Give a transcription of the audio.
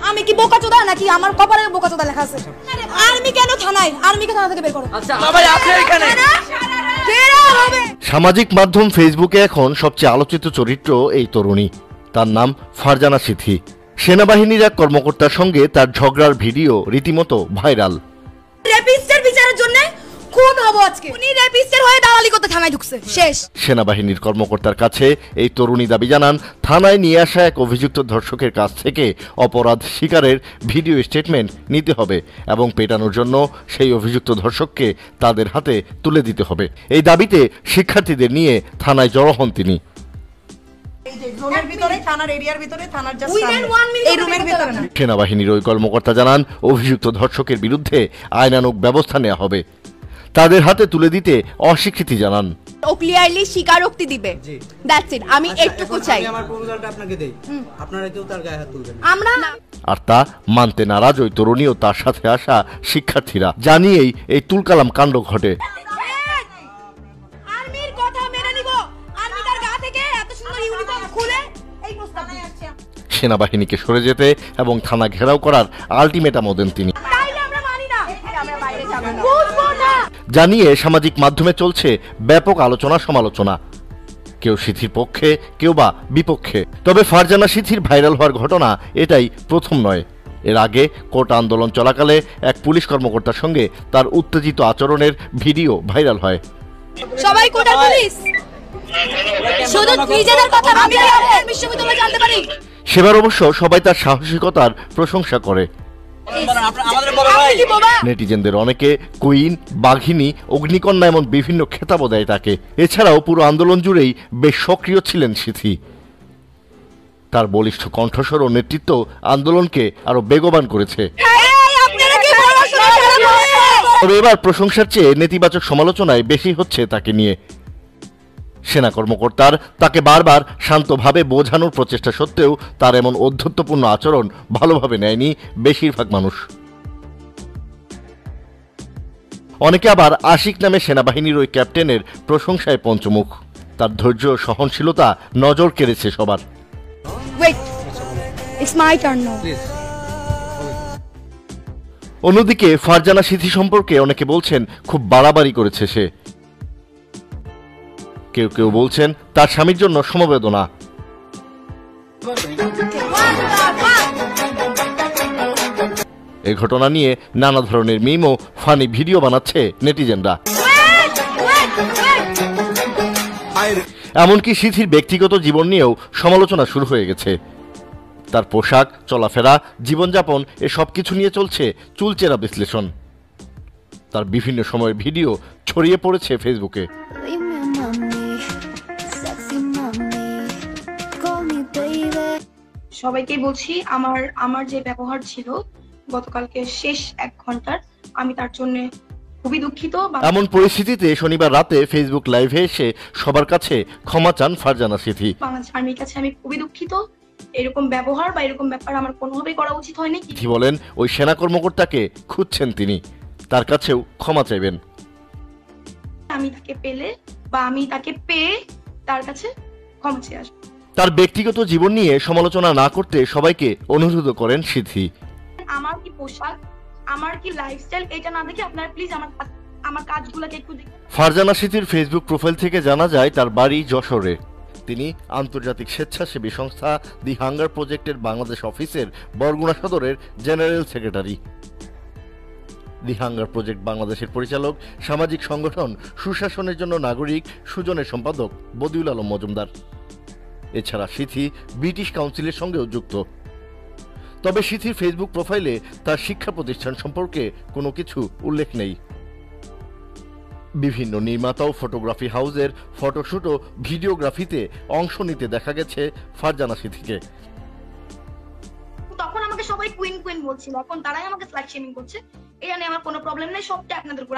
আমি কি বোকাচোদা নাকি আমার কপালে বোকাচোদা লেখা আছে? আর্মি কেন থানায়? আর্মিকে থানা থেকে বের করো। আচ্ছা সবাই আছে এখানে। সামাজিক মাধ্যম ফেসবুকে এখন সবচেয়ে আলোচিত চরিত্র এই তরুণী। তার নাম ফারজানা সিথি। সেনাবাহিনীর এক কর্মকর্তার সঙ্গে তার ঝগড়ার ভিডিও রীতিমতো ভাইরাল। রেপিস্টের বিচারের জন্য খুন হব আজকে। উনি রেপিস্টের হয়ে দালালি করতে থানায় ঢুকছে। শেষ। সেনাবাহিনীর কর্মকর্তার কাছে এই তরুণী দাবি জানান, থানায় নিয়ে আসা এক অভিযুক্ত ধর্ষকের কাছ থেকে অপরাধ স্বীকারের ভিডিও স্টেটমেন্ট নিতে হবে এবং পেটানোর জন্য সেই অভিযুক্ত ধর্ষককে তাদের হাতে তুলে দিতে হবে। এই দাবিতে শিক্ষার্থীদের নিয়ে থানায় জড়ো হন তিনি। সেনাবাহিনীর ওই কর্মকর্তা জানান, অভিযুক্ত ধর্ষকের বিরুদ্ধে আইনানুগ ব্যবস্থা নেওয়া হবে। তাদের হাতে তুলে দিতে অস্বীকৃতি জানান। ও ক্লিয়ারলি স্বীকারোক্তি দিবে। That's it. আমি একটুকু চাই আমার প্রপোজালটা আপনাকে দেই, আপনারা কেউ তার গায়ে হাত তুলবেন আমরা। আর তা মানতে নারাজ ওই তরুণী ও তার সাথে আসা শিক্ষার্থীরা। জানিয়েই এই তুলকালাম কাণ্ড ঘটে। আর্মির কথা মেনে নিব। আর্মি তার গা থেকে এত সুন্দর ইউনিফর্ম খুলে এই প্রস্তাব দিয়েছে। সেনাবাহিনীকে সরে যেতে এবং থানা ঘেরাও করার আলটিমেটামও দেন তিনি। জানিয়ে সামাজিক মাধ্যমে চলছে ব্যাপক আলোচনা সমালোচনা। কেউ সিথির পক্ষে, কেউ বা বিপক্ষে। তবে ফারজানা সিথির ভাইরাল হওয়ার ঘটনা এটাই প্রথম নয়। এর আগে কোটা আন্দোলন চলাকালে এক পুলিশ কর্মকর্তার সঙ্গে তার উত্তেজিত আচরণের ভিডিও ভাইরাল হয়। সবাই কোটা পুলিশ, শুধু নিজেদের কথা ভাবলে বিশ্ববিদ্যালয় জানতে পারি। সেবার অবশ্য সবাই তার সাহসিকতার প্রশংসা করে। নেটিজেনদের অনেকে কুইন, বাঘিনী, অগ্নিকন্যা এমন বিভিন্ন খেতাবও দেয় তাকে। এছাড়াও পুরো আন্দোলন জুড়েই বেশ সক্রিয় ছিলেন সিথি। তার বলিষ্ঠ কণ্ঠস্বর ও নেতৃত্ব আন্দোলনকে আরো বেগবান করেছে। তবে এবার প্রশংসার চেয়ে নেতিবাচক সমালোচনায় বেশি হচ্ছে তাকে নিয়ে। সেনা কর্মকর্তার তাকে বারবার শান্তভাবে বোঝানোর প্রচেষ্টা সত্ত্বেও তার এমন ঔদ্ধত্যপূর্ণ আচরণ ভালোভাবে নেয়নি বেশিরভাগ মানুষ। অনেকে আবার আশিক নামে সেনাবাহিনীর ওই ক্যাপ্টেনের প্রশংসায় পঞ্চমুখ। তার ধৈর্য ও সহনশীলতা নজর কেড়েছে সবার। অন্যদিকে ফারজানা সিথি সম্পর্কে অনেকে বলছেন খুব বাড়াবাড়ি করেছে সে। কেউ কেউ বলছেন তার স্বামীর জন্য সমবেদনা। এই ঘটনা নিয়ে নানা ধরনের মিম ও ফানি ভিডিও বানাচ্ছে নেটিজেনরা। এমনকি সিথির ব্যক্তিগত জীবন নিয়েও সমালোচনা শুরু হয়ে গেছে। তার পোশাক, চলাফেরা, জীবনযাপন এ সবকিছু নিয়ে চলছে চুলচেরা বিশ্লেষণ। তার বিভিন্ন সময়ের ভিডিও ছড়িয়ে পড়েছে ফেসবুকে। সবাইকেই বলছি, আমার যে ব্যবহার ছিল গতকালকে শেষ 1 ঘন্টার, আমি তার জন্য খুবই দুঃখিত। এমন পরিস্থিতিতে শনিবার রাতে ফেসবুক লাইভে এসে সবার কাছে ক্ষমা চান ফারজানা সিথি। বাংলাদেশ আর্মির কাছে আমি খুবই দুঃখিত। এরকম ব্যবহার বা এরকম ব্যাপার আমার কোনোভাবেই করা উচিত হয়নি। সিথি বলেন, ওই সেনা কর্মকর্তাকে খুঁজছেন তিনি, তার কাছেও ক্ষমা চাইবেন। আমি তাকে পেলে বা আমি তাকে পেয়ে তার কাছে ক্ষমা চেয়ে আসবো। তার ব্যক্তিগত জীবন নিয়ে সমালোচনা না করতে সবাইকে অনুরোধ করেন সিথি। আমার কি পোশাক, আমার কি লাইফস্টাইল, এটা না দেখে আপনারা প্লিজ আমার কাজগুলোকে একটু দেখুন। ফারজানা সিথির ফেসবুক প্রোফাইল থেকে জানা যায় তার বাড়ি যশোরে। তিনি আন্তর্জাতিক স্বেচ্ছাসেবী সংস্থা দি হাঙ্গার প্রজেক্টের বাংলাদেশ অফিসের বরগুনা সদরের জেনারেল সেক্রেটারি। দি হাঙ্গার প্রজেক্ট বাংলাদেশের পরিচালক, সামাজিক সংগঠন সুশাসনের জন্য নাগরিক সুজনের সম্পাদক বদিউল আলম মজুমদার। এছাড়া সিথি ব্রিটিশ কাউন্সিলের সঙ্গেও যুক্ত। তবে সিথির ফেসবুক প্রোফাইলে তার শিক্ষা প্রতিষ্ঠান সম্পর্কে কোনো কিছু উল্লেখ নেই। বিভিন্ন নির্মাতা ও ফটোগ্রাফি হাউসের ফটোশুট ও ভিডিওগ্রাফিতে অংশ নিতে দেখা গেছে ফারজানা সিথিকে। তখন আমাকে সবাই কুইন কুইন বলছিল, এখন তারাই আমাকে ফ্ল্যাগ শেমিং করছে। এটা নিয়ে আমার কোনো প্রবলেম নেই, সবটা আপনাদের উপর।